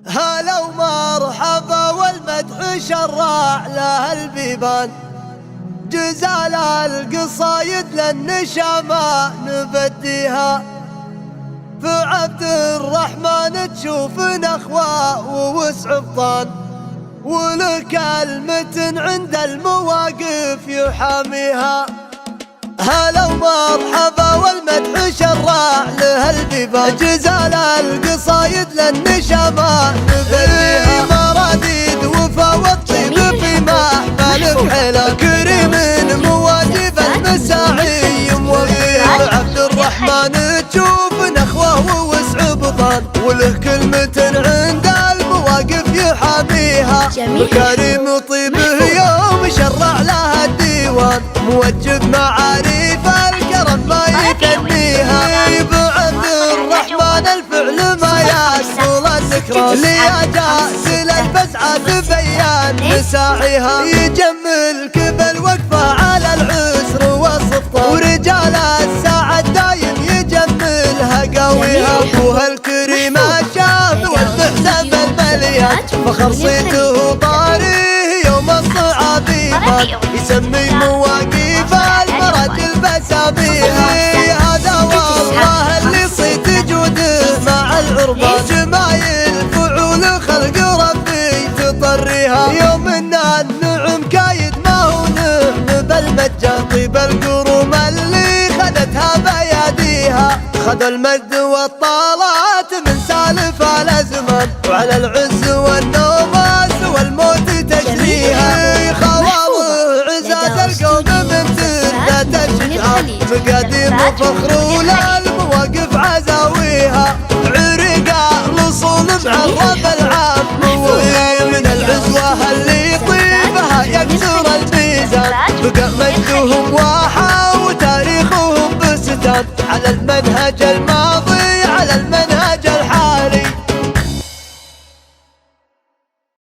هلا ومرحبا والمدح شرع له البيبان، جزال القصايد للنشا ما نبديها. في عبد الرحمن تشوف نخوة ووسع بطان، ولكلمة عند المواقف يحاميها. هلا ومرحبا والمدح شرع له البيبان، جزال القصايد للنشا ما نبديها. مراديد وفا والطيب في محفل بحلا، كريم مواجب المساعي موفيها. عبد الرحمن تشوف نخوه ووسع بطان، وله كلمة عند المواقف يحاميها. كريم طيبه يوم شرع لها الديوان، موجب معاريف الكرم ما يكنيها. بعبد الرحمن الفعل ما يسهل الذكرى، ليجازل الفزعة تبين مساعيها. يجمل كبل وقفة على العسر والسلطان، ورجال الساعة دايم يجملها قويها. ابوها الكريم الشاب والمحسن المليان، فخر صيته طاريه يوم الصعاب يبان. يسمي مواقف المراجل بساميها. هذا والله اللي صيت جوده مع العربان، جمايل فعول خلق ربي تطريها. يوم ان النعم كايد ما هو نعم بالمجان، طيب القروم اللي خدتها بياديها. خذ المجد والطالات من سالف الازمان، وعلى العز والنوماس والموت تجريها. خواض عزاز القوم من تلة الشجعان، مقاديم وفخر للمواقف عزاويها. عرقا الاصول معرب العام، من العزوة اللي يطيبها يكسر الميزان. بقى مجدهم واحة وتاريخهم بستان، على المنهج الماضي